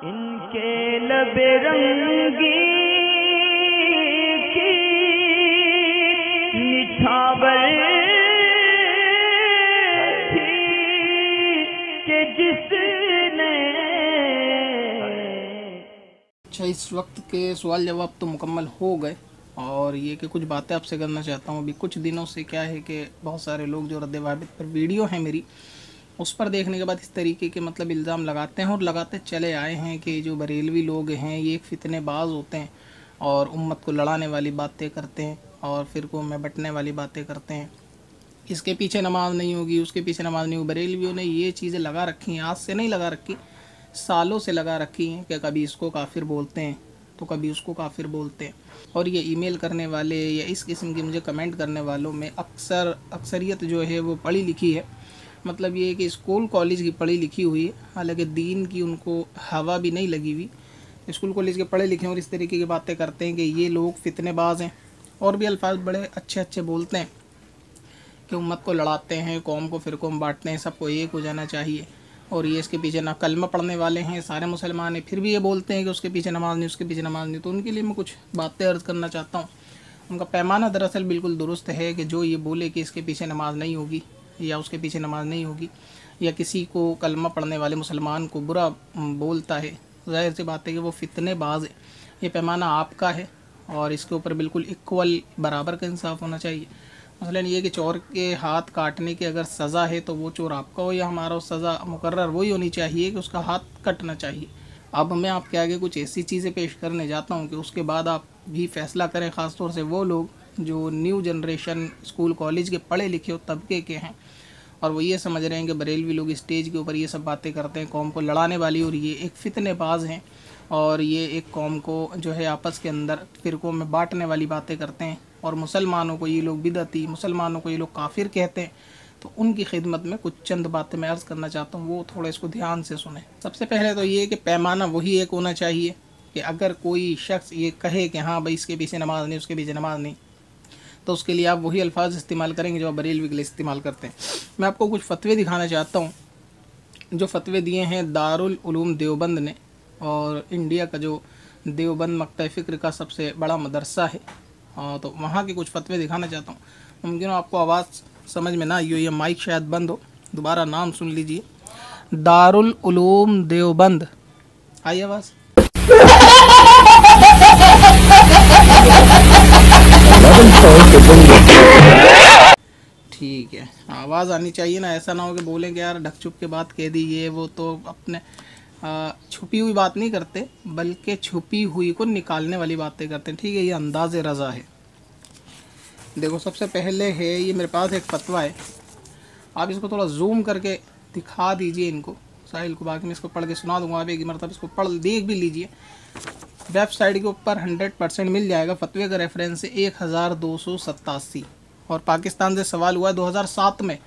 इनके लबे रंगी की निछावर थी कि जिसने। अच्छा, इस वक्त के सवाल जवाब तो मुकम्मल हो गए और ये कि कुछ बातें आपसे करना चाहता हूँ। अभी कुछ दिनों से क्या है कि बहुत सारे लोग जो रद्द वाबित पर वीडियो है मेरी, उस पर देखने के बाद इस तरीके के मतलब इल्ज़ाम लगाते हैं और लगाते चले आए हैं कि जो बरेलवी लोग हैं ये एक फितनेबाज होते हैं और उम्मत को लड़ाने वाली बातें करते हैं और फ़िरक़ों में बंटने वाली बातें करते हैं। इसके पीछे नमाज नहीं होगी, उसके पीछे नमाज नहीं होगी। बरेलवियों ने ये चीज़ें लगा रखी हैं, आज से नहीं लगा रखी, सालों से लगा रखी हैं कि कभी इसको काफिर बोलते हैं तो कभी उसको काफिर बोलते हैं। और ये ईमेल करने वाले या इस किस्म की मुझे कमेंट करने वालों में अक्सरियत जो है वो पढ़ी लिखी है। मतलब ये है कि स्कूल कॉलेज की पढ़ी लिखी हुई है, हालांकि दीन की उनको हवा भी नहीं लगी हुई। स्कूल कॉलेज के पढ़े लिखे और इस तरीके की बातें करते हैं कि ये लोग फितनेबाज हैं और भी अल्फाज बड़े अच्छे अच्छे बोलते हैं कि उम्मत को लड़ाते हैं, कौम को फ़िरक़ों में बांटते हैं, सबको एक हो जाना चाहिए। और ये इसके पीछे ना कलमा पढ़ने वाले हैं, सारे मुसलमान हैं, फिर भी ये बोलते हैं कि उसके पीछे नमाज नहीं, उसके पीछे नमाज नहीं। तो उनके लिए मैं कुछ बातें अर्ज़ करना चाहता हूँ। उनका पैमाना दरअसल बिल्कुल दुरुस्त है कि जो ये बोले कि इसके पीछे नमाज नहीं होगी या उसके पीछे नमाज नहीं होगी या किसी को कलमा पढ़ने वाले मुसलमान को बुरा बोलता है, ज़ाहिर सी बात है कि वो फितनेबाज है। ये पैमाना आपका है और इसके ऊपर बिल्कुल इक्वल बराबर का इंसाफ होना चाहिए। मसलन ये कि चोर के हाथ काटने की अगर सज़ा है तो वो चोर आपका हो या हमारा हो, सज़ा मुकर्रर वही होनी चाहिए कि उसका हाथ कटना चाहिए। अब मैं आपके आगे कुछ ऐसी चीज़ें पेश करने जाता हूँ कि उसके बाद आप भी फैसला करें, ख़ास तौर से वो लोग जो न्यू जनरेशन स्कूल कॉलेज के पढ़े लिखे तबके के हैं और वो ये समझ रहे हैं कि बरेलवी लोग स्टेज के ऊपर ये सब बातें करते हैं कौम को लड़ाने वाली, और ये एक फितनेबाज हैं और ये एक कौम को जो है आपस के अंदर फ़िरक़ों में बांटने वाली बातें करते हैं और मुसलमानों को ये लोग बिदअती, मुसलमानों को ये लोग काफिर कहते हैं। तो उनकी खिदमत में कुछ चंद बातें मैं अर्ज़ करना चाहता हूँ, वो थोड़ा इसको ध्यान से सुने। सबसे पहले तो ये कि पैमाना वही एक होना चाहिए कि अगर कोई शख्स ये कहे कि हाँ भाई इसके पीछे नमाज नहीं, उसके पीछे नमाज नहीं, तो उसके लिए आप वही अल्फाज इस्तेमाल करेंगे जो आप बरेलवी के लिए इस्तेमाल करते हैं। मैं आपको कुछ फतवे दिखाना चाहता हूँ जो फतवे दिए हैं दारुल उलूम देवबंद ने, और इंडिया का जो देवबंद मक्तब फ़िक्र का सबसे बड़ा मदरसा है, तो वहाँ के कुछ फतवे दिखाना चाहता हूँ। मुमकिन हो आपको आवाज़ समझ में ना आई हो या माइक शायद बंद हो, दोबारा नाम सुन लीजिए, दारुल उलूम देवबंद। आई आवाज़? ठीक है, आवाज़ आनी चाहिए ना, ऐसा ना हो कि बोलें कि यार ढक छुप के बात कह दी ये वो। तो अपने छुपी हुई बात नहीं करते बल्कि छुपी हुई को निकालने वाली बातें करते हैं, ठीक है। ये अंदाज़ रज़ा है। देखो, सबसे पहले है ये मेरे पास एक फतवा है, आप इसको थोड़ा जूम करके दिखा दीजिए इनको साहिल को, बाकी मैं इसको पढ़ के सुना दूंगा, आप एक मरतब इसको पढ़ देख भी लीजिए। वेबसाइट के ऊपर 100% मिल जाएगा। फतवे का रेफरेंस है 1287 और पाकिस्तान से सवाल हुआ 2007 में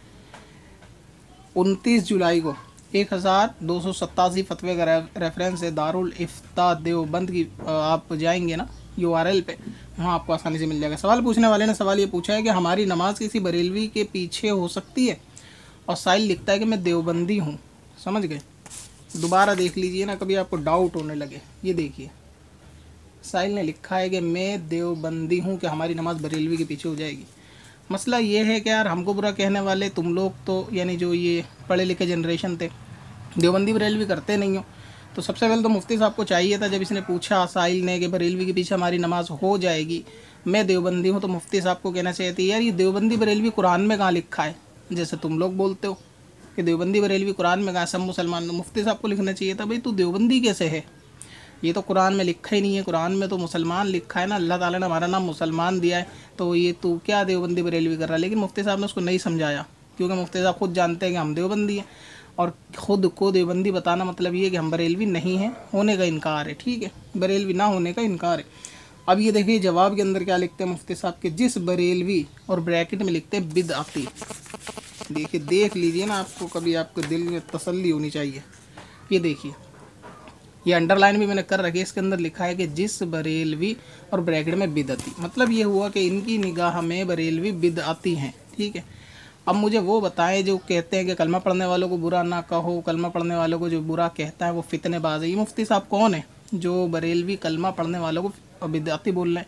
29 जुलाई को। 1287 फतवे का रेफरेंस है। दारुल इफ्ता देवबंद की आप जाएंगे ना URL पे, वहाँ आपको आसानी से मिल जाएगा। सवाल पूछने वाले ने सवाल ये पूछा है कि हमारी नमाज किसी बरेलवी के पीछे हो सकती है, और साहिल लिखता है कि मैं देवबंदी हूँ। समझ गए? दोबारा देख लीजिए ना, कभी आपको डाउट होने लगे। ये देखिए, साहिल ने लिखा है कि मैं देवबंदी हूँ, कि हमारी नमाज बरेलवी के पीछे हो जाएगी। मसला ये है कि यार हमको बुरा कहने वाले तुम लोग तो, यानी जो ये पढ़े लिखे जनरेशन थे, देवबंदी बरेलवी करते नहीं हो। तो सबसे पहले तो मुफ्ती साहब को चाहिए था, जब इसने पूछा साहिल ने कि बरेलवी के पीछे हमारी नमाज हो जाएगी, मैं देवबंदी हूँ, तो मुफ्ती साहब को कहना चाहिए था यार ये देवबंदी बरेलवी कुरान में कहाँ लिखा है, जैसे तुम लोग बोलते हो कि देवबंदी बरेलवी कुरान में कहाँ, सब मुसलमान। मुफ्ती साहब को लिखना चाहिए था भाई तू देवबंदी कैसे है, ये तो कुरान में लिखा ही नहीं है, कुरान में तो मुसलमान लिखा है ना, अल्लाह ताला ने हमारा नाम मुसलमान दिया है, तो ये तू क्या देवबंदी बरेलवी कर रहा है। लेकिन मुफ्ती साहब ने उसको नहीं समझाया, क्योंकि मुफ्ती साहब खुद जानते हैं कि हम देवबंदी हैं, और ख़ुद को देवबंदी बताना मतलब ये कि हम बरेलवी नहीं हैं, होने का इनकार है, ठीक है, बरेलवी ना होने का इनकार है। अब ये देखिए जवाब के अंदर क्या लिखते हैं मुफ्ती साहब के, जिस बरेलवी, और ब्रैकेट में लिखते हैं बिदअती। देखिए, देख लीजिए ना, आपको कभी आपके दिल में तसल्ली होनी चाहिए। ये देखिए, ये अंडरलाइन भी मैंने कर रखी है, इसके अंदर लिखा है कि जिस बरेलवी, और ब्रैकेट में बिदअती। मतलब ये हुआ कि इनकी निगाह में बरेलवी बिदअती हैं, ठीक है। अब मुझे वो बताएं जो कहते हैं कि कलमा पढ़ने वालों को बुरा ना कहो, कलमा पढ़ने वालों को जो बुरा कहता है वो फितनेबाज है। ये मुफ्ती साहब कौन है जो बरेलवी कलमा पढ़ने वालों को बिदअती बोल रहे हैं?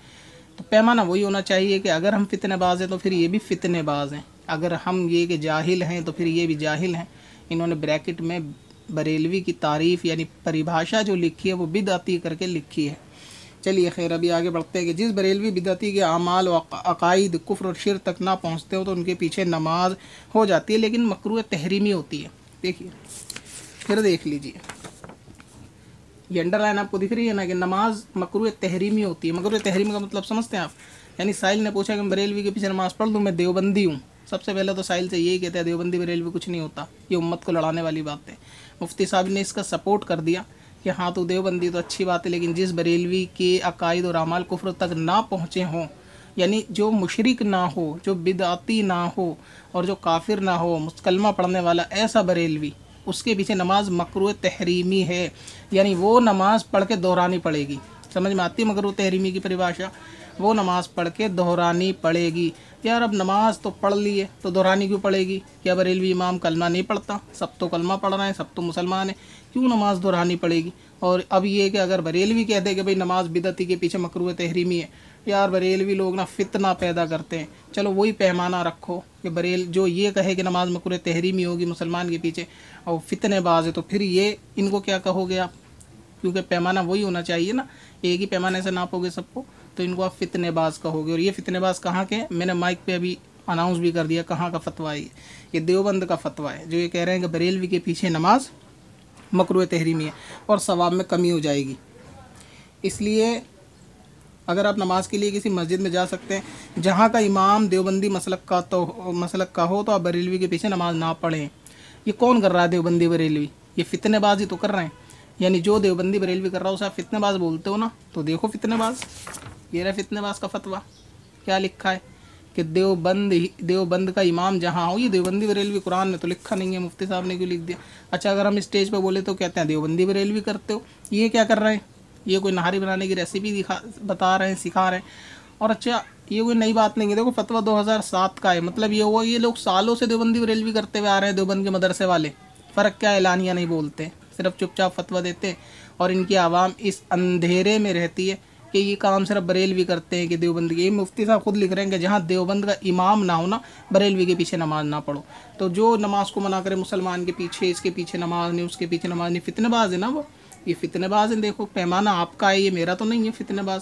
तो पैमाना वही होना चाहिए कि अगर हम फितनेबाज हैं तो फिर ये भी फितनेबाज हैं, अगर हम ये कि जाहिल हैं तो फिर ये भी जाहिल हैं। इन्होंने ब्रैकेट में बरेलवी की तारीफ़ यानी परिभाषा जो लिखी है वो बिदअती करके लिखी है। चलिए खैर, अभी आगे बढ़ते हैं कि जिस बरेलवी बिदअती के अमाल व अकायद कुफ्र और शिर तक ना पहुँचते हो तो उनके पीछे नमाज हो जाती है, लेकिन मकरूह तहरीमी होती है। देखिए फिर देख लीजिए, ये अंडरलाइन आपको दिख रही है ना कि नमाज मकरूह तहरीमी होती है। मकरूह तहरीमी का मतलब समझते हैं आप? यानी साहिल ने पूछा कि मैं बरेलवी के पीछे नमाज़ पढ़ लूँ, मैं देवबंदी हूँ। सबसे पहले तो साहिल से यही कहते हैं देवबंदी बरेलवी कुछ नहीं होता, ये उम्मत को लड़ाने वाली बात है। मुफ्ती साहब ने इसका सपोर्ट कर दिया कि हाँ तो देवबंदी तो अच्छी बात है, लेकिन जिस बरेलवी के अकायद और अमाल कुफ्र तक ना पहुँचे हों, यानी जो मुशरिक ना हो, जो बिदअती ना हो और जो काफिर ना हो, कलमा पढ़ने वाला ऐसा बरेलवी, उसके पीछे नमाज मकरूह तहरीमी है, यानी वो नमाज पढ़ के दोहरानी पड़ेगी। समझ में आती है मकरूह तहरीमी की परिभाषा? वो नमाज पढ़ के दोहरानी पड़ेगी। यार अब नमाज तो पढ़ ली है तो दोहरानी क्यों पड़ेगी? क्या बरेलवी इमाम कलमा नहीं पढ़ता? सब तो कलमा पढ़ रहे हैं, सब तो मुसलमान हैं, क्यों नमाज दोहरानी पड़ेगी? और अब ये कि अगर बरेलवी कह दे कि भाई नमाज बिदअती के पीछे मकरूह तहरीमी है, यार बरेलवी लोग ना फितना पैदा करते हैं। चलो वही पैमाना रखो कि बरेल जो ये कहे कि नमाज मकरूह तहरीमी होगी मुसलमान के पीछे और फितनेबाज है, तो फिर ये इनको क्या कहोगे आप? क्योंकि पैमाना वही होना चाहिए ना, एक ही पैमाने से नापोगे सबको, तो इनको आप फितनेबाज कहोगे। और ये फितनेबाज कहाँ के हैं? मैंने माइक पे अभी अनाउंस भी कर दिया कहाँ का फतवा है। ये देवबंद का फतवा है जो ये कह रहे हैं कि बरेलवी के पीछे नमाज मकरूह तहरीमी है और सवाब में कमी हो जाएगी। इसलिए अगर आप नमाज के लिए किसी मस्जिद में जा सकते हैं जहाँ का इमाम देवबंदी मसलक का हो तो आप बरेलवी के पीछे नमाज ना पढ़ें। ये कौन कर रहा है देवबंदी बरेलवी? ये फितनेबाजी तो कर रहे हैं। यानी जो देवबंदी बरेलवी कर रहा है उसे आप फितनेबाज बोलते हो ना, तो देखो फितनेबाज, ये रहा फितनेबाज का फतवा। क्या लिखा है कि देवबंद का इमाम जहाँ हो, ये देवबंदी बरेलवी कुरान में तो लिखा नहीं है, मुफ्ती साहब ने क्यों लिख दिया? अच्छा अगर हम स्टेज पर बोले तो कहते हैं देवबंदी बरेलवी करते हो। ये क्या कर रहे हैं? ये कोई नहारी बनाने की रेसिपी बता रहे हैं, सिखा रहे हैं। और अच्छा ये कोई नई बात नहीं है, देखो फतवा 2007 का है, मतलब ये हुआ ये लोग सालों से देवबंदी बरेलवी करते हुए आ रहे हैं, देवबंद के मदरसे वाले। फ़र्क क्या है? एलानिया नहीं बोलते, सिर्फ चुपचाप फतवा देते हैं और इनकी आवाम इस अंधेरे में रहती है कि ये काम सिर्फ बरेलवी करते हैं कि देवबंद के। ये मुफ्ती साहब खुद लिख रहे हैं कि जहाँ देवबंद का इमाम ना हो ना, बरेलवी के पीछे नमाज ना पढ़ो। तो जो नमाज को मना करे मुसलमान के पीछे, इसके पीछे नमाज नहीं, उसके पीछे नमाज नहीं, फितनेबाज है ना वो, ये फितनेबाज है। देखो पैमाना आपका है, ये मेरा तो नहीं है। फितनेबाज,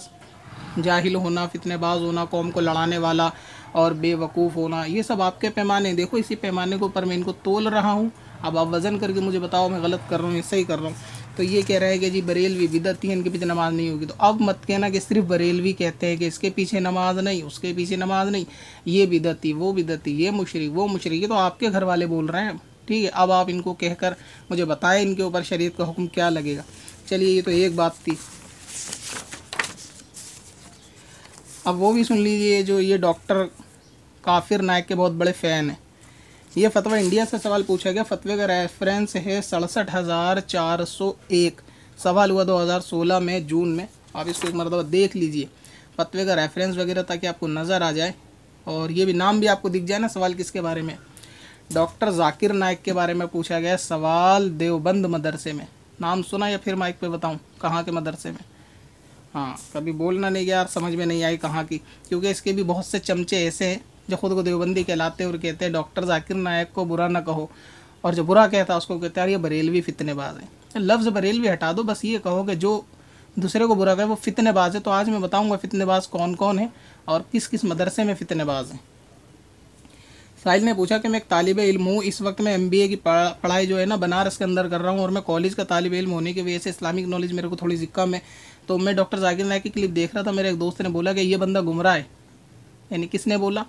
जाहिल होना, फितनेबाज होना, कौम को लड़ाने वाला और बेवकूफ़ होना, ये सब आपके पैमाने। देखो इसी पैमाने के ऊपर मैं इनको तोल रहा हूँ। अब आप वज़न करके मुझे बताओ मैं गलत कर रहा हूँ या सही कर रहा हूँ। तो ये कह रहे हैं कि जी बरेलवी बिदअती है, इनके पीछे नमाज नहीं होगी। तो अब मत कहना कि सिर्फ बरेलवी कहते हैं कि इसके पीछे नमाज नहीं, उसके पीछे नमाज नहीं, ये बिदअती, वो बिदअती, ये मुशरिक, वो मुशरिक। ये तो आपके घर वाले बोल रहे हैं, ठीक है। अब आप इनको कहकर मुझे बताएं इनके ऊपर शरीयत का हुक्म क्या लगेगा। चलिए ये तो एक बात थी। अब वो भी सुन लीजिए जो ये डॉक्टर काफिर नायक के बहुत बड़े फ़ैन हैं। ये फतवा इंडिया से सवाल पूछा गया, फतवे का रेफरेंस है 67,401, सवाल हुआ 2016 में जून में। आप इसको एक मरतबा देख लीजिए फतवे का रेफरेंस वगैरह, ताकि आपको नज़र आ जाए और ये भी नाम भी आपको दिख जाए ना। सवाल किसके बारे में? डॉक्टर जाकिर नायक के बारे में पूछा गया। सवाल देवबंद मदरसे में। नाम सुना या फिर माइक पे बताऊं कहाँ के मदरसे में? हाँ, कभी बोलना नहीं यार, समझ में नहीं आई कहाँ की, क्योंकि इसके भी बहुत से चमचे ऐसे हैं जो खुद को देवबंदी कहलाते हैं और कहते हैं डॉक्टर जाकिर नायक को बुरा ना कहो, और जो बुरा कहता है उसको कहते हैं यार ये बरेलवी फितनेबाज है। लफ्ज़ बरेलवी हटा दो, बस ये कहो कि जो दूसरे को बुरा कहे वो फितनेबाज है। तो आज मैं बताऊँगा फितनेबाज कौन कौन है और किस किस मदरसे में फितनेबाज हैं। साहिल ने पूछा कि मैं एक तालिब इल्म हूँ, इस वक्त मैं MBA की पढ़ाई जो है ना बनारस के अंदर कर रहा हूँ, और मैं कॉलेज का तालिब इल्म होने की वजह से इस्लामिक नॉलेज मेरे को थोड़ी सी कम है। तो मैं डॉक्टर जाकिर नायक की क्लिप देख रहा था, मेरे एक दोस्त ने बोला कि ये बंदा गुमराह है। यानी किसने बोला?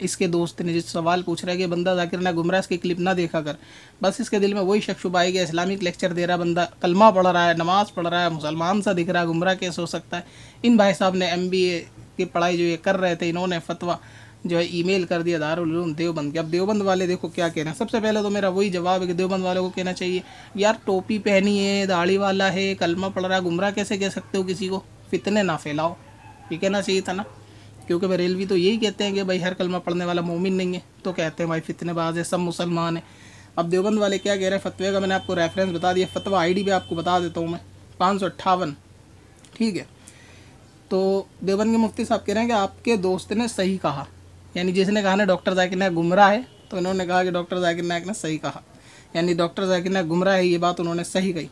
इसके दोस्त ने, जिस सवाल पूछ रहा है कि बंदा जाकिर नायक गुमराह, इसकी क्लिप ना देखा कर। बस इसके दिल में वही शक शुबा है कि इस्लामिक लेक्चर दे रहा बंदा, कलमा पढ़ रहा है, नमाज़ पढ़ रहा है, मुसलमान सा दिख रहा है, गुमराह कैसे हो सकता है? इन भाई साहब ने MBA की पढ़ाई जो ये कर रहे थे, इन्होंने फतवा जो है ईमेल कर दिया दारुल उलूम देवबंद के। अब देवबंद वाले देखो क्या कह रहे हैं। सबसे पहले तो मेरा वही जवाब है कि देवबंद वालों को कहना चाहिए यार टोपी पहनी है, दाढ़ी वाला है, कलमा पढ़ रहा है, गुमराह कैसे कह सकते हो किसी को? फितने ना फैलाओ, ये कहना चाहिए था ना। क्योंकि बरेलवी तो यही कहते हैं कि भाई हर कलमा पढ़ने वाला मोमिन नहीं है, तो कहते हैं भाई फितनेबाज है, सब मुसलमान है। अब देवबंद वाले क्या कह रहे हैं, फतवे का मैंने आपको रेफरेंस बता दिया, फतवा आईडी भी आपको बता देता हूँ मैं, 558, ठीक है। तो देवबंद के मुफ्ती साहब कह रहे हैं कि आपके दोस्त ने सही कहा, यानी जिसने कहा ना डॉक्टर जाकिर नायक गुमराह है, तो इन्होंने कहा कि डॉक्टर जाकिर नायक ने सही कहा, यानी डॉक्टर जाकिर नायक गुमराह है, ये बात उन्होंने सही कही।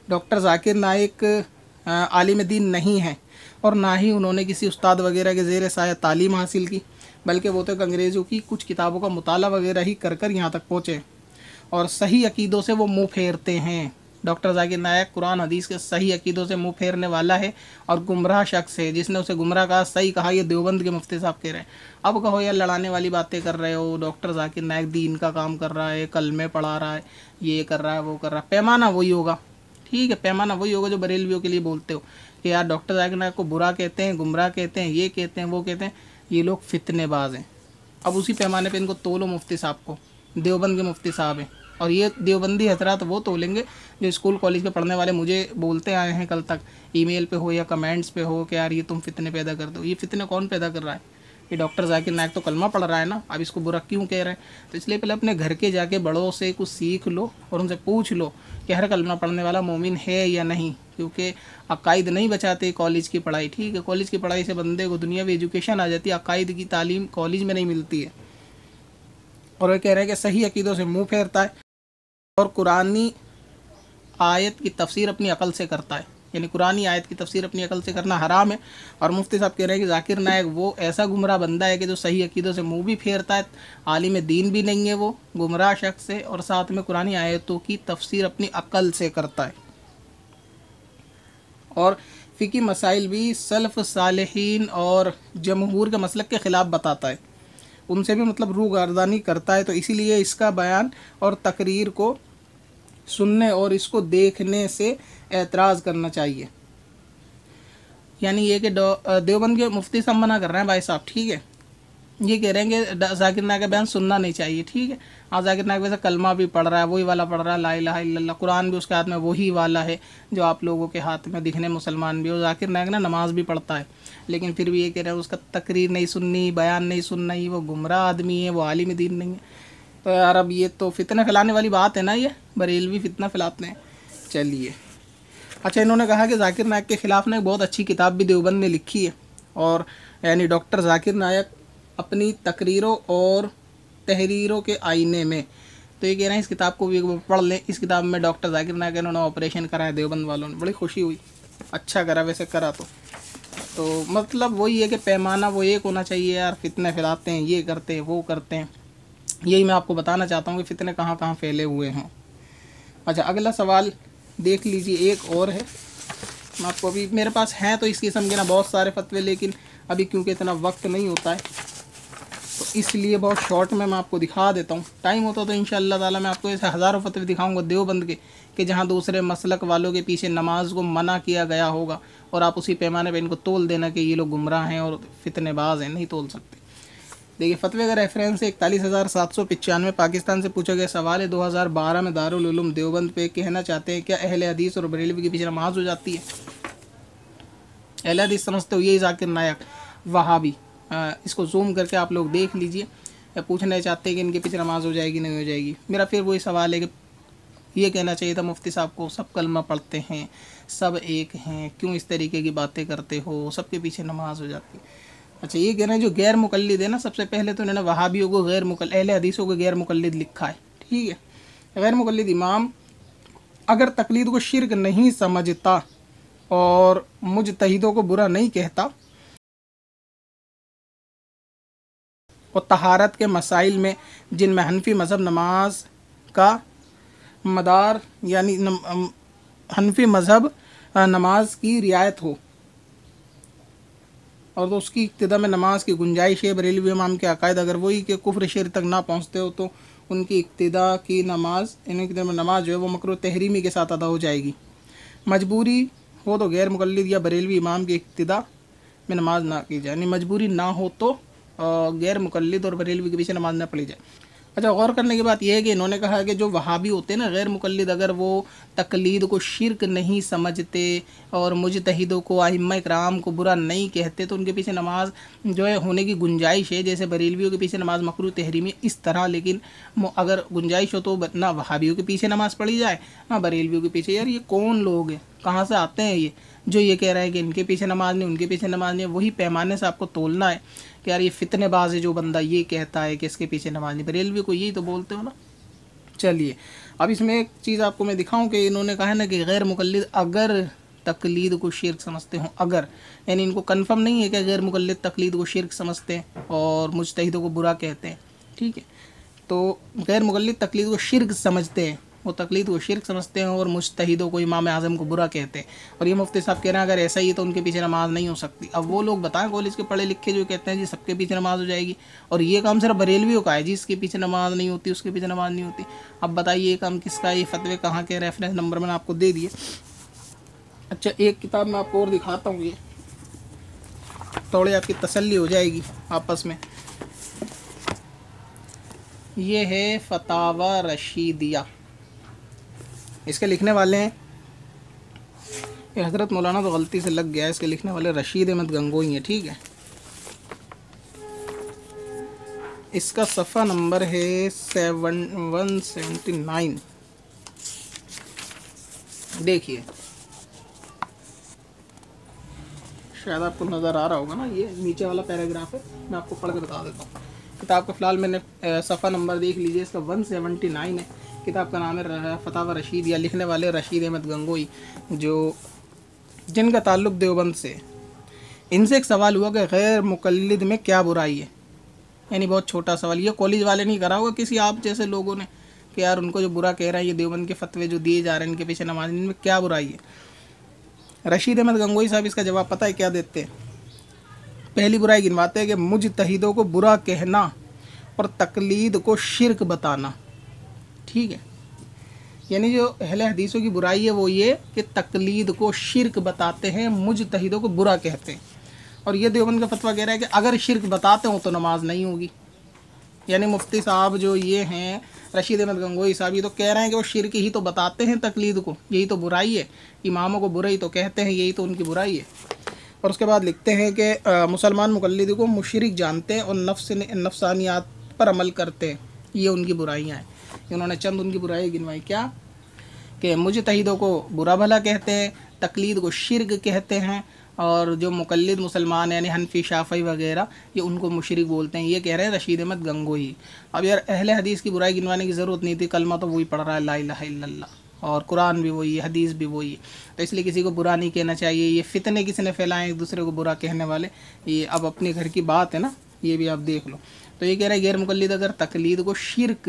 डॉक्टर जाकिर नायक आलिम दीन नहीं है और ना ही उन्होंने किसी उस्ताद वगैरह के ज़ेर साया तालीम हासिल की, बल्कि वो तो अंग्रेज़ों की कुछ किताबों का मुताला वगैरह ही कर कर यहाँ तक पहुँचे और सही अकीदों से वो मुँह फेरते हैं। डॉक्टर जाकिर नायक कुरान हदीस के सही अकीदों से मुँह फेरने वाला है और गुमराह शख्स है, जिसने उसे गुमराह कहा सही कहा, ये देवबंद के मुफ्ती साहब कह रहे हैं। अब कहो यार लड़ाने वाली बातें कर रहे हो, डॉक्टर जाकिर नायक दीन का काम कर रहा है, कलमे पढ़ा रहा है, ये कर रहा है, वो कर रहा है, पैमाना वही होगा, ठीक है, पैमाना वही होगा जो बरेलवियों के लिए बोलते हो कि यार डॉक्टर जाकिर नायक को बुरा कहते हैं, गुमराह कहते हैं, ये कहते हैं, वो कहते हैं, ये लोग फितनेबाज हैं। अब उसी पैमाने पे इनको तोलो मुफ्ती साहब को, देवबंद के मुफ्ती साहब हैं, और ये देवबंदी हजरात वो तोलेंगे जो स्कूल कॉलेज के पढ़ने वाले मुझे बोलते आए हैं कल तक, ईमेल पे हो या कमेंट्स पे हो कि यार ये तुम फितने पैदा कर दो। ये फितने कौन पैदा कर रहा है? ये डॉक्टर जाकिर नायक तो कलमा पढ़ रहा है ना, अब इसको बुरा क्यों कह रहे हैं? तो इसलिए पहले अपने घर के जाके बड़ों से कुछ सीख लो और उनसे पूछ लो कि हर कलमा पढ़ने वाला मोमिन है या नहीं, क्योंकि अकायद नहीं बचाते कॉलेज की पढ़ाई, ठीक है, कॉलेज की पढ़ाई से बंदे को दुनियावी एजुकेशन आ जाती है, अकायद की तालीम कॉलेज में नहीं मिलती है। और वे कह रहे हैं कि सही अकीदों से मुँह फेरता है और कुरानी आयत की तफसीर अपनी अकल से करता है, यानी कुरानी आयत की तफसीर अपनी अकल से करना हराम है। और मुफ्ती साहब कह रहे हैं कि जाकिर नायक वो ऐसा गुमराह बंदा है कि जो सही अकीदों से मुँह भी फेरता है, आलिम दीन भी नहीं है, वो गुमराह शख्स है और साथ में कुरानी आयतों की तफसीर अपनी अकल से करता है और फ़िकी मसाइल भी सल्फ़ सालिहीन और जमहूर के मसलक के ख़िलाफ़ बताता है, उनसे भी मतलब रूगर्दानी करता है। तो इसीलिए इसका बयान और तकरीर को सुनने और इसको देखने से एतराज़ करना चाहिए। यानी ये कि देवबंद के मुफ्ती साहब मना कर रहे हैं भाई साहब, ठीक है, ये कह रहे हैं कि जाकिर नायक का बयान सुनना नहीं चाहिए, ठीक है। हाँ, जाकिर नायक वैसे कलमा भी पढ़ रहा है, वही वाला पढ़ रहा है, ला इलाहा इल्लल्लाह, कुरान भी उसके हाथ में वही वाला है जो आप लोगों के हाथ में दिखने मुसलमान भी हो। जाकिर नायक ना नमाज भी पढ़ता है, लेकिन फिर भी ये कह रहे हैं उसका तकरीर नहीं सुननी, बयान नहीं सुनना, ही वो गुमराह आदमी है, वो आलिम दीन नहीं है। तो यार अब ये तो फितना फैलाने वाली बात है ना, ये बरेलवी फितना फैलाते हैं। चलिए, अच्छा, इन्होंने कहा कि जाकिर नायक के ख़िलाफ़ ना एक बहुत अच्छी किताब भी देवबंद ने लिखी है, और यानी डॉक्टर जाकिर नायक अपनी तकरीरों और तहरीरों के आईने में, तो ये कह रहे हैं इस किताब को भी पढ़ लें। इस किताब में डॉक्टर जाकिर नायक इन्होंने ऑपरेशन कराया देवबंद वालों ने, बड़ी खुशी हुई, अच्छा करा वैसे करा तो मतलब वही है कि पैमाना वो एक होना चाहिए यार, फितने फैलाते हैं, ये करते हैं, वो करते हैं। यही मैं आपको बताना चाहता हूँ कि फितने कहाँ कहाँ फैले हुए हैं। अच्छा, अगला सवाल देख लीजिए, एक और है, मैं आपको अभी मेरे पास हैं तो इस किस्म के ना बहुत सारे फतवे, लेकिन अभी क्योंकि इतना वक्त नहीं होता है तो इसलिए बहुत शॉर्ट में मैं आपको दिखा देता हूँ। टाइम होता तो इंशाअल्लाह ताला मैं आपको ऐसे हज़ारों फतवे दिखाऊंगा देवबंद के कि जहाँ दूसरे मसलक वालों के पीछे नमाज को मना किया गया होगा और आप उसी पैमाने पे इनको तोल देना कि ये लोग गुमराह हैं और फितनेबाज हैं, नहीं तोल सकते। देखिए, फतवे का रेफरेंस है 41,795, पाकिस्तान से पूछा गया सवाल है, 2012 में दारुल उलूम देवबंद पे कहना चाहते हैं क्या अहले हदीस और बरेलवी के पीछे नमाज हो जाती है? अहले हदीस समझते हो यही जाकिर नायक, वहाबी, इसको जूम करके आप लोग देख लीजिए। या पूछना चाहते हैं कि इनके पीछे नमाज हो जाएगी नहीं हो जाएगी? मेरा फिर वही सवाल है कि ये कहना चाहिए था मुफ्ती साहब को, सब कलमा पढ़ते हैं, सब एक हैं, क्यों इस तरीके की बातें करते हो, सबके पीछे नमाज हो जाती है। अच्छा, ये कहना है जो गैर मुकल्लिद है ना, सबसे पहले तो इन्होंने वहाबियों को अहले हदीसों को गैर मुकल्लिद लिखा है, ठीक है। गैर मुकल्लिद इमाम अगर तकलीद को शिर्क नहीं समझता और मुजतहिदों को बुरा नहीं कहता और तहारत के मसाइल में जिनमें हनफी मज़हब नमाज का मदार यानी हनफी मज़हब नमाज की रियायत हो और तो उसकी इक्तिदा में नमाज की गुंजाइश है, बरेलवी इमाम के अकायद अगर वही के कुफ्र शिर तक ना पहुँचते हो तो उनकी इक्तिदा की नमाज, इनकी नमाज जो है वो मकरूह तहरीमी के साथ अदा हो जाएगी। मजबूरी हो तो गैर मुकल्लिद या बरेलवी इमाम की इक्तिदा में नमाज ना की जाए, यानी मजबूरी ना हो तो गैर मुकल्लिद और बरेलवी के पीछे नमाज ना पढ़ी जाए। अच्छा, गौर करने की बात यह है कि इन्होंने कहा कि जो वहाबी होते हैं ना गैर मुकल्लिद, अगर वो तकलीद को शिर्क नहीं समझते और मुजतहिदों को आइम्मा इकराम को बुरा नहीं कहते तो उनके पीछे नमाज जो है होने की गुंजाइश है। जैसे बरेलवियों के पीछे नमाज मकरूह तहरीमी इस तरह, लेकिन अगर गुंजाइश हो तो ना वहाबियों के पीछे नमाज़ पढ़ी जाए ना बरेलवियों के पीछे। यार ये कौन लोग हैं, कहाँ से आते हैं ये जो ये कह रहे हैं कि इनके पीछे नमाज नहीं उनके पीछे नमाज नहीं। वही पैमाने से आपको तोलना है कि यार ये फितनेबाज है जो बंदा ये कहता है कि इसके पीछे नमाज नहीं। बरेलवी को यही तो बोलते हो ना। चलिए, अब इसमें एक चीज़ आपको मैं दिखाऊं कि इन्होंने कहा है ना कि गैर मुकल्लिद अगर तकलीद को शिर्क समझते हों, अगर, यानी इनको कंफर्म नहीं है कि गैर मुकल्लिद तकलीद को शिर्क समझते हैं और मुजतहिदों को बुरा कहते हैं। ठीक है, तो गैर मुकल्लिद तकलीद को शिर्क समझते हैं, वो तकलीद को शिर्क समझते हैं और मुजतहिदों को इमाम आज़म को बुरा कहते हैं। और ये मुफ्ती साहब कह रहे हैं अगर ऐसा ही है तो उनके पीछे नमाज नहीं हो सकती। अब वो लोग बताएं कॉलेज के पढ़े लिखे जो कहते हैं जी सबके पीछे नमाज हो जाएगी, और ये काम सिर्फ बरेलवियों का है जी, इसके पीछे नमाज नहीं होती उसके पीछे नमाज नहीं होती। अब बताइए ये काम किसका है, ये फतवे कहाँ के, रेफरेंस नंबर मैंने आपको दे दिए। अच्छा, एक किताब मैं आपको और दिखाता हूँ, ये थोड़ी आपकी तसल्ली हो जाएगी आपस में। ये है फतावा रशीदिया, इसके लिखने वाले हैं ये हज़रत मौलाना, तो गलती से लग गया है, इसके लिखने वाले रशीद अहमद गंगोई हैं। ठीक है, इसका सफ़ा नंबर है 179। देखिए, शायद आपको नज़र आ रहा होगा ना, ये नीचे वाला पैराग्राफ है, मैं आपको पढ़ के बता देता हूँ। किताब का फ़िलहाल मैंने सफ़ा नंबर देख लीजिए, इसका 179 है। किताब का नाम है फतावा रशीद, या लिखने वाले रशीद अहमद गंगोई, जो जिनका ताल्लुक़ देवबंद से। इनसे एक सवाल हुआ कि गैर मुकल्लिद में क्या बुराई है, यानी बहुत छोटा सवाल, ये कॉलेज वाले नहीं करा होगा, किसी आप जैसे लोगों ने, कि यार उनको जो बुरा कह रहा है ये देवबंद के फतवे जो दिए जा रहे हैं इनके पीछे नमाज, इनमें क्या बुराई है। रशीद अहमद गंगोई साहब इसका जवाब पता है क्या देते हैं? पहली बुराई गिनवाते हैं कि मुजतहिदों को बुरा कहना और तकलीद को शिर्क बताना। ठीक है, यानी जो अहले हदीसों की बुराई है वो ये कि तकलीद को शिर्क बताते हैं, मुजतहिदों को बुरा कहते हैं। और ये देवबंद का फतवा कह रहा है कि अगर शिर्क बताते हो तो नमाज नहीं होगी। यानी मुफ्ती साहब जो ये हैं रशीद अहमद गंगोई साहब, ये तो कह रहे हैं कि वो शिर्क ही तो बताते हैं तकलीद को, यही तो बुराई है, इमामों को बुराई तो कहते हैं, यही तो उनकी बुराई है। और उसके बाद लिखते हैं कि मुसलमान मुकल्लिद को मुशरिक जानते हैं और नफ्सानियात पर अमल करते हैं, ये उनकी बुराइयाँ हैं। उन्होंने चंद उनकी बुराई गिनवाई, क्या कि मुजतहिदों को बुरा भला कहते हैं, तकलीद को शिर्क कहते हैं, और जो मुकल्लिद मुसलमान यानी हनफी शाफ़ी वगैरह ये उनको मुशरिक बोलते हैं। ये कह रहे हैं रशीद अहमद गंगोई। अब यार अहले हदीस की बुराई गिनवाने की ज़रूरत नहीं थी, कलमा तो वही पढ़ रहा है ला इलाहा इल्लल्लाह, और कुरान भी वही है, हदीस भी वही है, तो इसलिए किसी को बुरा नहीं कहना चाहिए। ये फितने किसी ने फैलाएं एक दूसरे को बुरा कहने वाले, ये अब अपने घर की बात है ना, ये भी आप देख लो। तो ये कह रहा है गैर मुकल्लिद अगर तकलीद को शिर्क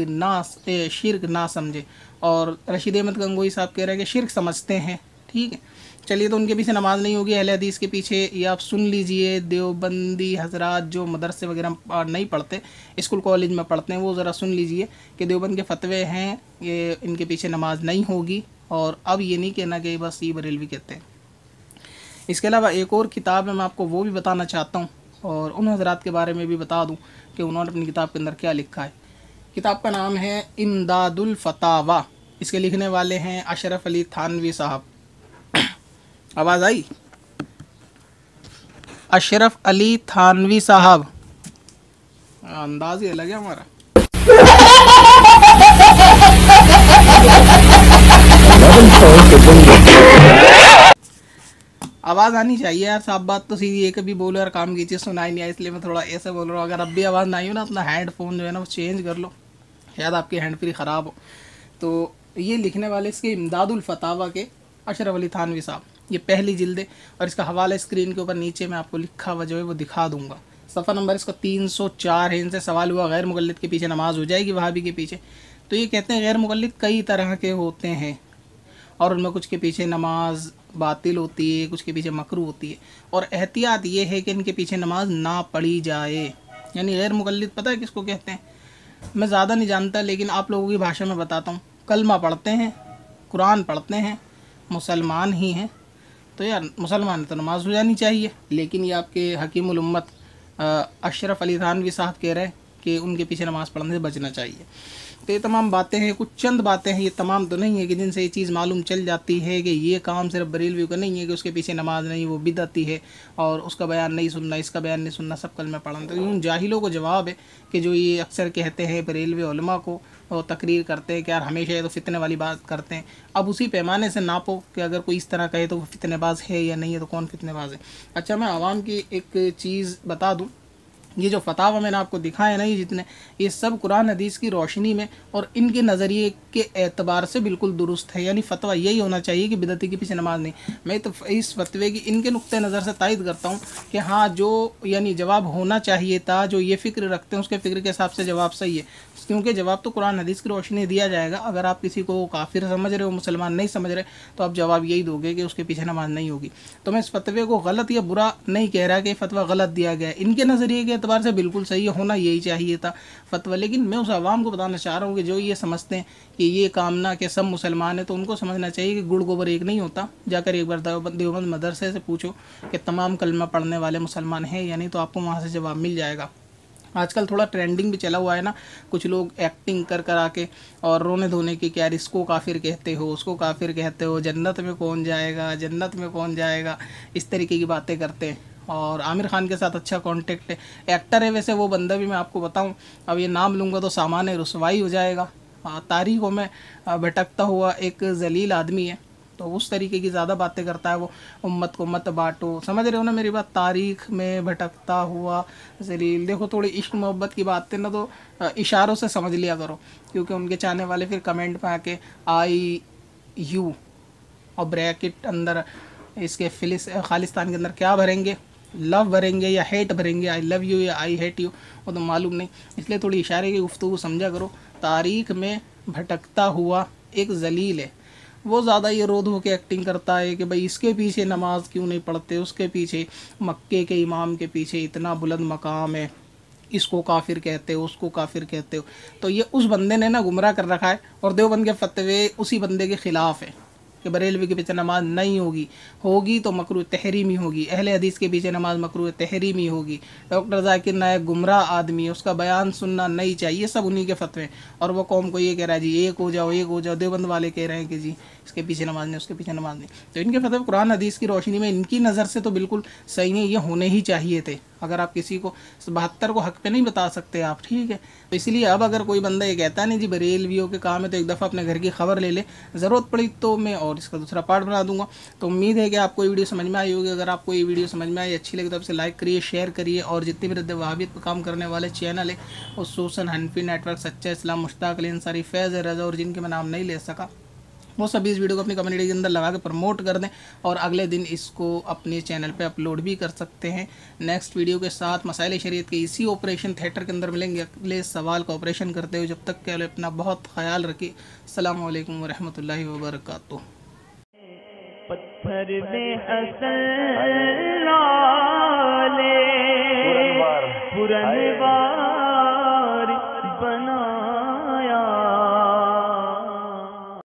ना समझे, और रशीद अहमद गंगोई साहब कह रहे हैं कि शिर्क समझते हैं। ठीक है, चलिए, तो उनके पीछे नमाज नहीं होगी अहले हदीस के पीछे। ये आप सुन लीजिए, देवबंदी हजरात जो मदरसे वगैरह नहीं पढ़ते, स्कूल कॉलेज में पढ़ते हैं, वो ज़रा सुन लीजिए कि देवबंद के फतवे हैं, ये इनके पीछे नमाज नहीं होगी। और अब ये नहीं कहना कि बस ये बरेलवी कहते हैं। इसके अलावा एक और किताब है, मैं आपको वो भी बताना चाहता हूँ, और उन हजरात के बारे में भी बता दूँ कि उन्होंने अपनी किताब के अंदर क्या लिखा है। किताब का नाम है इमदादुल फतावा, इसके लिखने वाले हैं अशरफ अली थानवी साहब। आवाज़ आई? अशरफ अली थानवी साहब, अंदाज ही अलग है हमारा। आवाज़ आनी चाहिए यार, साफ बात तो सीधी एक भी बोलो यार, काम की चीज़ सुनाई नहीं है, इसलिए मैं थोड़ा ऐसे बोल रहा हूँ। अगर अब भी आवाज़ नहीं हो ना, अपना हेडफोन जो है ना वो चेंज कर लो, शायद आपकी हैंड फ्री ख़राब हो। तो ये लिखने वाले इसके इमदादुल फतावा के अशरफ अली थानवी साहब, ये पहली जिल्द है, और इसका हवाला स्क्रीन के ऊपर नीचे मैं आपको लिखा हुआ जो है वो दिखा दूंगा। सफ़ा नंबर इसका 304 है। इनसे सवाल हुआ गैर मुकल्लिद के पीछे नमाज हो जाएगी वहाबी के पीछे, तो ये कहते हैं गैर मुकल्लिद कई तरह के होते हैं, और उनमें कुछ के पीछे नमाज बातिल होती है, कुछ के पीछे मकरूह होती है, और एहतियात ये है कि इनके पीछे नमाज ना पढ़ी जाए। यानी गैर मुकल्लिद पता है किसको कहते हैं? मैं ज़्यादा नहीं जानता, लेकिन आप लोगों की भाषा में बताता हूँ। कलमा पढ़ते हैं, कुरान पढ़ते हैं, मुसलमान ही हैं, तो यार मुसलमान तो नमाज हो जानी चाहिए। लेकिन ये आपके हकीमुल उम्मत अशरफ अली थानवी साहब कह रहे हैं कि उनके पीछे नमाज़ पढ़ने से बचना चाहिए। तो ये तमाम बातें हैं, कुछ चंद बातें हैं, ये तमाम तो नहीं है कि जिनसे ये चीज़ मालूम चल जाती है कि ये काम सिर्फ बरेलवी का नहीं है कि उसके पीछे नमाज नहीं, वो बिदअती है और उसका बयान नहीं सुनना, इसका बयान नहीं सुनना, सब कलमा पढ़ना। तो यूँ जाहिलों को जवाब है कि जो ये अक्सर कहते हैं बरेलवी उलमा को और तकरीर करते हैं कि यार हमेशा ये तो फितने वाली बात करते हैं। अब उसी पैमाने से नापो कि अगर कोई इस तरह कहे तो वो फितनेबाज है या नहीं है, तो कौन फितनेबाज है। अच्छा, मैं आवाम की एक चीज़ बता दूँ, ये जो फतावा मैंने आपको दिखाए ना, ये जितने, ये सब कुरान हदीस की रोशनी में और इनके नज़रिए के एतबार से बिल्कुल दुरुस्त है। यानी फ़तवा यही होना चाहिए कि बिदअती के पीछे नमाज नहीं। मैं तो इस फतवे की इनके नुक्ते नज़र से तायद करता हूँ कि हाँ, जो यानी जवाब होना चाहिए था, जो ये फ़िक्र रखते हैं उसके फ़िक्र के हिसाब से जवाब सही है, क्योंकि जवाब तो कुरान हदीस की रोशनी दिया जाएगा। अगर आप किसी को काफिर समझ रहे हो, मुसलमान नहीं समझ रहे, तो आप जवाब यही दोगे कि उसके पीछे नमाज नहीं होगी। तो मैं इस फतवे को गलत या बुरा नहीं कह रहा कि फतवा गलत दिया गया है, इनके नज़रिए के एतबार से बिल्कुल सही होना यही चाहिए था फतवा। लेकिन मैं उस आवाम को बताना चाह रहा हूँ कि जो ये समझते हैं कि ये कामना के सब मुसलमान हैं, तो उनको समझना चाहिए कि गुड़ गोबर एक नहीं होता। जाकर एक बार देवबंद मदरसे से पूछो कि तमाम कलमा पढ़ने वाले मुसलमान हैं या नहीं, तो आपको वहाँ से जवाब मिल जाएगा। आजकल थोड़ा ट्रेंडिंग भी चला हुआ है ना, कुछ लोग एक्टिंग कर कर आके और रोने धोने की, क्या यार इसको काफिर कहते हो, उसको काफिर कहते हो, जन्नत में कौन जाएगा, जन्नत में कौन जाएगा, इस तरीके की बातें करते हैं। और आमिर खान के साथ अच्छा कांटेक्ट है, एक्टर है वैसे वो बंदा भी, मैं आपको बताऊं, अब ये नाम लूँगा तो सामान रुसवाई हो जाएगा। तारीखों में भटकता हुआ एक जलील आदमी है, तो उस तरीके की ज़्यादा बातें करता है वो, उम्मत को मत बांटो, समझ रहे हो ना मेरी बात, तारीख में भटकता हुआ जलील। देखो, थोड़ी इश्क मोहब्बत की बातें ना तो इशारों से समझ लिया करो, क्योंकि उनके चाहने वाले फिर कमेंट में आके आई यू और ब्रैकेट अंदर इसके खालिस्तान के अंदर क्या भरेंगे, लव भरेंगे या हेट भरेंगे, आई लव यू या आई हेट यू, वो तो मालूम नहीं। इसलिए थोड़ी इशारे की गुफ्तगू समझा करो। तारीख में भटकता हुआ एक जलील है, वो ज़्यादा ये रोध होकर एक्टिंग करता है कि भाई इसके पीछे नमाज क्यों नहीं पढ़ते, उसके पीछे मक्के के इमाम के पीछे इतना बुलंद मकाम है, इसको काफिर कहते हो, उसको काफिर कहते हो। तो ये उस बंदे ने ना गुमराह कर रखा है, और देवबंद के फतवे उसी बंदे के ख़िलाफ़ है कि बरेलवी के पीछे नमाज नहीं होगी, होगी तो मकरूह तहरीमी होगी, अहले हदीस के पीछे नमाज मकरूह तहरीमी होगी। डॉक्टर जाकिर नायक गुमराह आदमी है, उसका बयान सुनना नहीं चाहिए, सब उन्हीं के फतवे। और वो कौम को ये कह रहा है जी एक हो जाओ, एक हो जाओ। देवबंद वाले कह रहे हैं कि जी इसके पीछे नमाज नहीं, उसके पीछे नमाज नहीं। तो इनके फतवे कुरान हदीस की रोशनी में इनकी नज़र से तो बिल्कुल सही नहीं, ये होने ही चाहिए थे। अगर आप किसी को 72 को हक पे नहीं बता सकते आप, ठीक है। तो इसलिए अब अगर कोई बंदा ये कहता नहीं जी बरेलवियों के काम है, तो एक दफ़ा अपने घर की खबर ले ले, ज़रूरत पड़ी तो मैं और इसका दूसरा पार्ट बना दूंगा। तो उम्मीद है कि आपको ये वीडियो समझ में आई होगी। अगर आपको ये वीडियो समझ में आई, अच्छी लगी, तो आपसे लाइक करिए, शेयर करिए, और जितने भी रद्द वहाबियत पर काम करने वाले चैनल है, खुसूसन हनफी नेटवर्क, सच्चा इस्लाम, मुश्ताक अली अंसारी, फैज़ रज़ा, और जिनके मैं नाम नहीं ले सका, वो सभी इस वीडियो को अपनी कम्युनिटी के अंदर लगा के प्रमोट कर दें, और अगले दिन इसको अपने चैनल पे अपलोड भी कर सकते हैं। नेक्स्ट वीडियो के साथ मसाइल शरीयत के इसी ऑपरेशन थिएटर के अंदर मिलेंगे, अगले सवाल का ऑपरेशन करते हुए। जब तक के लिए अपना बहुत ख्याल रखिए। अस्सलामु अलैकुम वरहमतुल्लाहि वबरकातुहू। पत्थर में असल लाले पुरनवार